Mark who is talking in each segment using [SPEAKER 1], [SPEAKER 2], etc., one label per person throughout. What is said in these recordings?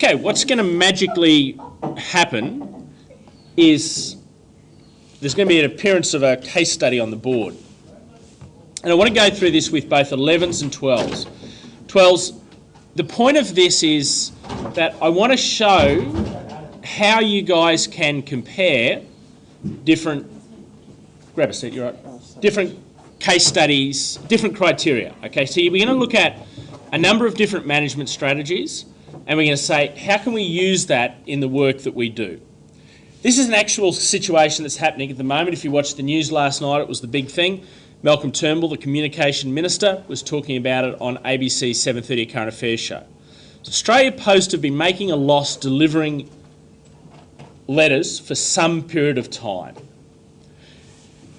[SPEAKER 1] Okay, what's going to magically happen is there's going to be an appearance of a case study on the board. And I want to go through this with both 11s and 12s. 12s, the point of this is that I want to show how you guys can compare different, grab a seat, you're right, different case studies, different criteria. Okay, so we're going to look at a number of different management strategies, and we're going to say, how can we use that in the work that we do? This is an actual situation that's happening at the moment. If you watched the news last night, it was the big thing. Malcolm Turnbull, the Communication Minister, was talking about it on ABC's 7:30 Current Affairs show. So Australia Post have been making a loss delivering letters for some period of time.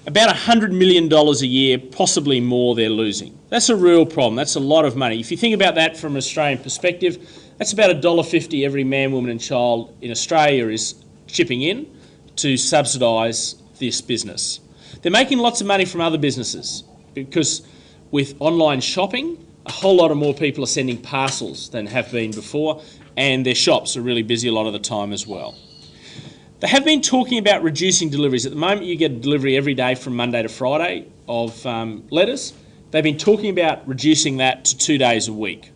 [SPEAKER 1] About $100 million a year, possibly more, they're losing. That's a real problem. That's a lot of money. If you think about that from an Australian perspective, that's about $1.50 every man, woman and child in Australia is chipping in to subsidise this business. They're making lots of money from other businesses because with online shopping, a whole lot of more people are sending parcels than have been before, and their shops are really busy a lot of the time as well. They have been talking about reducing deliveries. At the moment, you get a delivery every day from Monday to Friday of letters. They've been talking about reducing that to 2 days a week.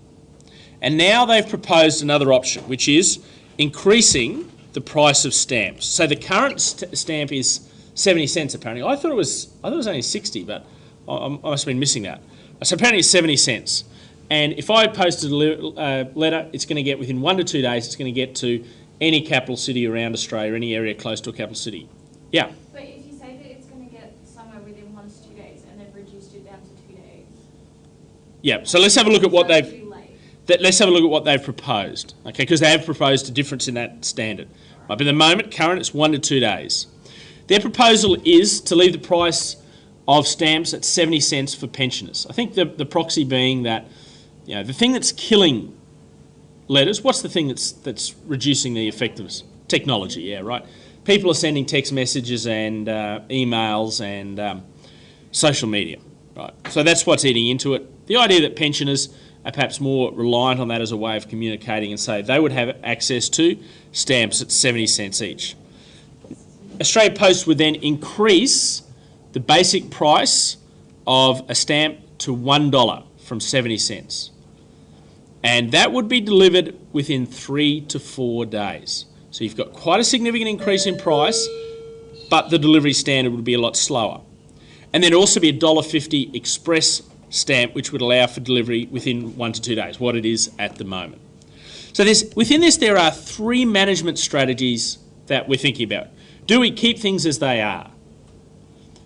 [SPEAKER 1] And now they've proposed another option, which is increasing the price of stamps. So the current stamp is 70 cents apparently. I thought it was only 60, but I must have been missing that. So apparently it's 70 cents. And if I posted a letter, it's going to get within 1 to 2 days, it's going to get to any capital city around Australia, any area close to a capital city. Yeah?
[SPEAKER 2] But if you say that it's going to get somewhere within 1 to 2 days and they've reduced it down to 2 days.
[SPEAKER 1] Yeah, so let's have a look at what let's have a look at what they've proposed, okay, because they have proposed a difference in that standard. Right, but at the moment, current, it's 1 to 2 days. Their proposal is to leave the price of stamps at 70 cents for pensioners. I think the proxy being that, you know, the thing that's killing letters, what's the thing that's reducing the effectiveness? Technology, yeah, right. People are sending text messages and emails and social media, right. So that's what's eating into it. The idea that pensioners are perhaps more reliant on that as a way of communicating and say they would have access to stamps at 70 cents each. Australia Post would then increase the basic price of a stamp to $1 from 70 cents. And that would be delivered within 3 to 4 days. So you've got quite a significant increase in price, but the delivery standard would be a lot slower. And there'd also be a $1.50 express stamp, which would allow for delivery within 1 to 2 days, what it is at the moment. So within this, there are 3 management strategies that we're thinking about. Do we keep things as they are?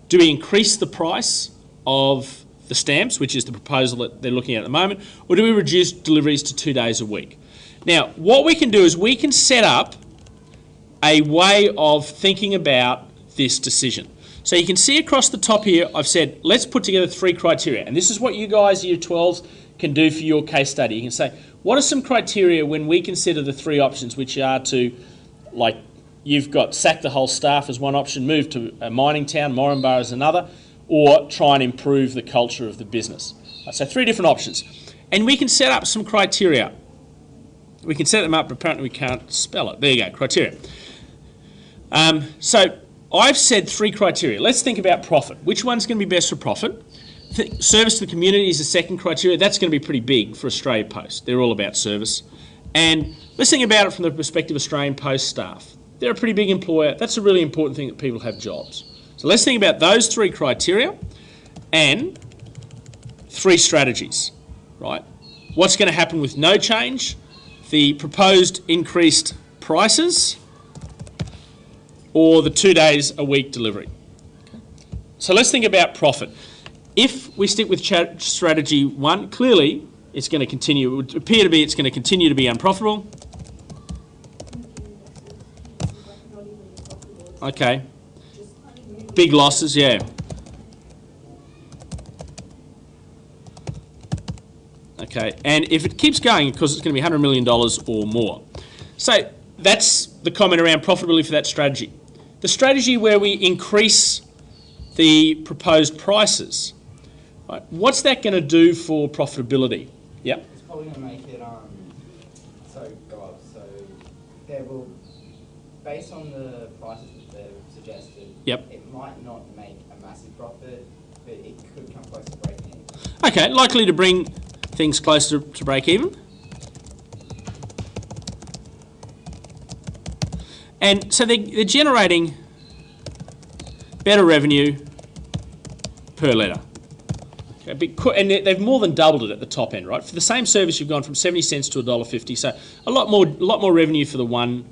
[SPEAKER 1] Do we increase the price of the stamps, which is the proposal that they're looking at the moment, or do we reduce deliveries to 2 days a week? Now, what we can do is we can set up a way of thinking about this decision. So you can see across the top here, I've said, let's put together 3 criteria. And this is what you guys, Year 12s, can do for your case study. You can say, what are some criteria when we consider the 3 options, which are to, like, you've got sack the whole staff as one option, move to a mining town, Moranbah as another, or try and improve the culture of the business. So 3 different options. And we can set up some criteria. We can set them up, but apparently we can't spell it. There you go, criteria. So I've said 3 criteria. Let's think about profit. Which one's going to be best for profit? Service to the community is the second criteria. That's going to be pretty big for Australia Post. They're all about service. And let's think about it from the perspective of Australian Post staff. They're a pretty big employer. That's a really important thing that people have jobs. So let's think about those 3 criteria and 3 strategies, right? What's going to happen with no change, the proposed increased prices, or the 2 days a week delivery. Okay. So let's think about profit. If we stick with strategy 1, clearly it's going to continue. It would appear to be it's going to continue to be unprofitable. Okay. Big losses, yeah. Okay, and if it keeps going, because it's going to be $100 million or more. So that's the comment around profitability for that strategy. The strategy where we increase the proposed prices, right, what's that going to do for profitability? Yep.
[SPEAKER 3] It's probably going to make it so go up. So there will, based on the prices that they've suggested,
[SPEAKER 1] Yep.
[SPEAKER 3] it might not make a massive profit, but it could come close to breaking even.
[SPEAKER 1] Okay, likely to bring things closer to break even. And so they're generating better revenue per letter. Okay, and they've more than doubled it at the top end, right? For the same service, you've gone from 70 cents to $1.50, so a lot more revenue for the one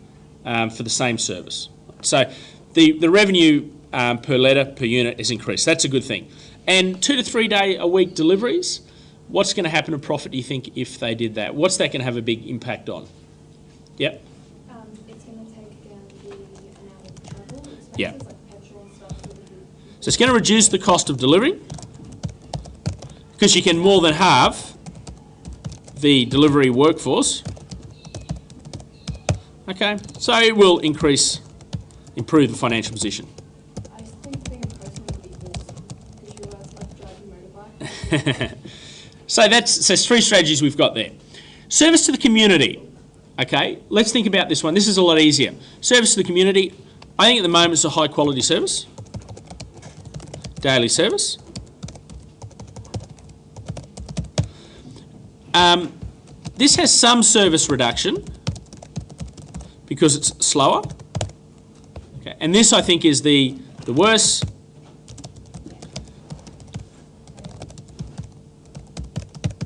[SPEAKER 1] for the same service. So the revenue per letter per unit has increased. That's a good thing. And 2 to 3 day a week deliveries. What's going to happen to profit, do you think, if they did that? What's that going to have a big impact on? Yep.
[SPEAKER 2] It's going to take down the amount of travel expenses,
[SPEAKER 1] Yeah.
[SPEAKER 2] like petrol and stuff.
[SPEAKER 1] So it's going to reduce the cost of delivery because you can more than halve the delivery workforce. Okay, so it will improve the financial position.
[SPEAKER 2] I think being a postman would be awesome because you guys like driving motorbike.
[SPEAKER 1] So that's 3 strategies we've got there. Service to the community. Okay, let's think about this one. This is a lot easier. Service to the community. I think at the moment it's a high quality service. Daily service. This has some service reduction because it's slower. Okay, and this I think is the worst.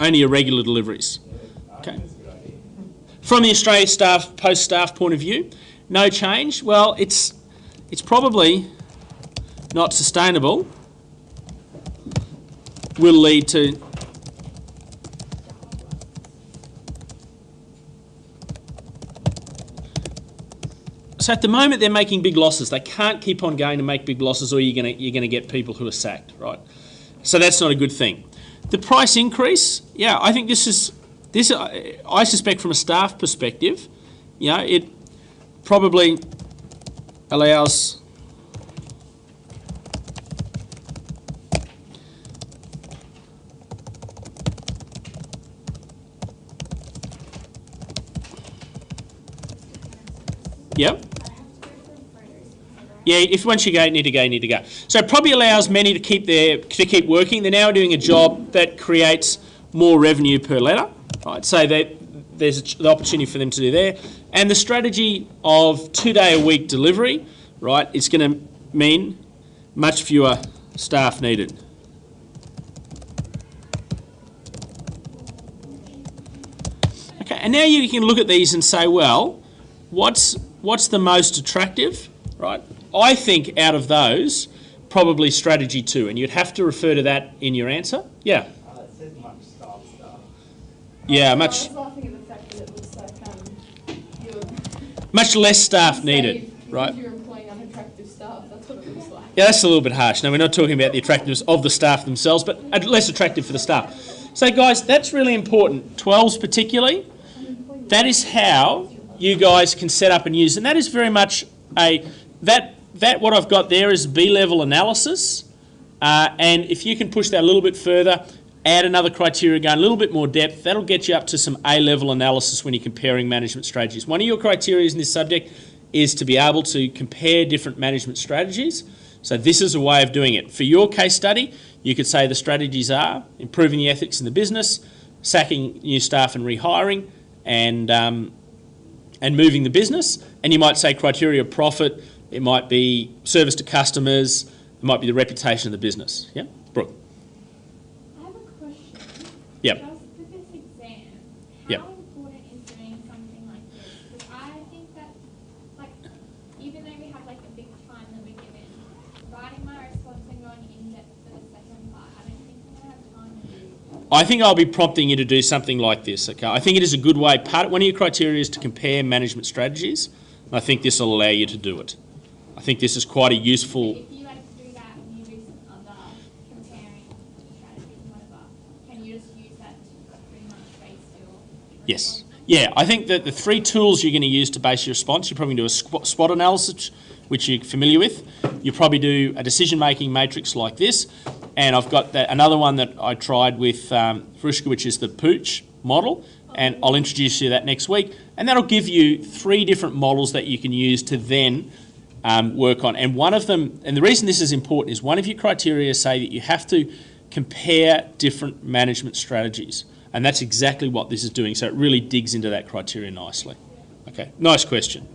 [SPEAKER 1] Only irregular deliveries. Okay. From the Australia Post staff point of view, no change. Well, it's probably not sustainable. Will lead to so at the moment they're making big losses. They can't keep on going to make big losses, or you're gonna get people who are sacked, right? So that's not a good thing. The price increase, yeah, I think this. I suspect from a staff perspective, it probably allows Yep. Yeah, if once you go, need to go. So it probably allows many to keep working. They're now doing a job that creates more revenue per letter, right? So there's the opportunity for them to do there. And the strategy of 2 day a week delivery, right, is going to mean much fewer staff needed. Okay, and now you can look at these and say, well, what's the most attractive, right? I think out of those, probably strategy 2, and you'd have to refer to that in your answer. Yeah.
[SPEAKER 3] It says much staff stuff.
[SPEAKER 1] Yeah,
[SPEAKER 2] I
[SPEAKER 1] much
[SPEAKER 2] was laughing at the fact that it looks like you're
[SPEAKER 1] much less staff needed, right?
[SPEAKER 2] You're employing unattractive staff. That's what it looks like.
[SPEAKER 1] Yeah, that's a little bit harsh. Now, we're not talking about the attractiveness of the staff themselves, but less attractive for the staff. So, guys, that's really important. 12s particularly, that is how you guys can set up and use, and that is very much that what I've got there is B-level analysis, and if you can push that a little bit further, add another criteria, go a little bit more depth, that'll get you up to some A-level analysis when you're comparing management strategies. One of your criteria in this subject is to be able to compare different management strategies. So this is a way of doing it. For your case study, you could say the strategies are improving the ethics in the business, sacking new staff and rehiring, and moving the business. And you might say criteria of profit, it might be service to customers, it might be the reputation of the business. Yeah, Brooke?
[SPEAKER 2] I have a question.
[SPEAKER 1] Yep.
[SPEAKER 2] Just for this exam,
[SPEAKER 1] Yep.
[SPEAKER 2] how important is doing something like this? Because I think that, like, even though we have like a big time that we're given, writing my response and going in depth for the second part, I don't think I'm gonna have time to do.
[SPEAKER 1] I think I'll be prompting you to do something like this, okay? I think it is a good way. One of your criteria is to compare management strategies, and I think this will allow you to do it. I think this is quite a useful...
[SPEAKER 2] If you like to do that and you do some other comparing strategies and whatever, can you just use that to pretty much base your
[SPEAKER 1] Yes. Yeah, I think that the 3 tools you're going to use to base your response, you probably do a SWOT analysis, which you're familiar with. You probably do a decision-making matrix like this, and I've got another one that I tried with Frushka, which is the Pooch model. and I'll introduce you to that next week. And that'll give you 3 different models that you can use to then work on. And one of them, and the reason this is important, is one of your criteria say that you have to compare different management strategies. And that's exactly what this is doing. So it really digs into that criteria nicely. Okay, nice question.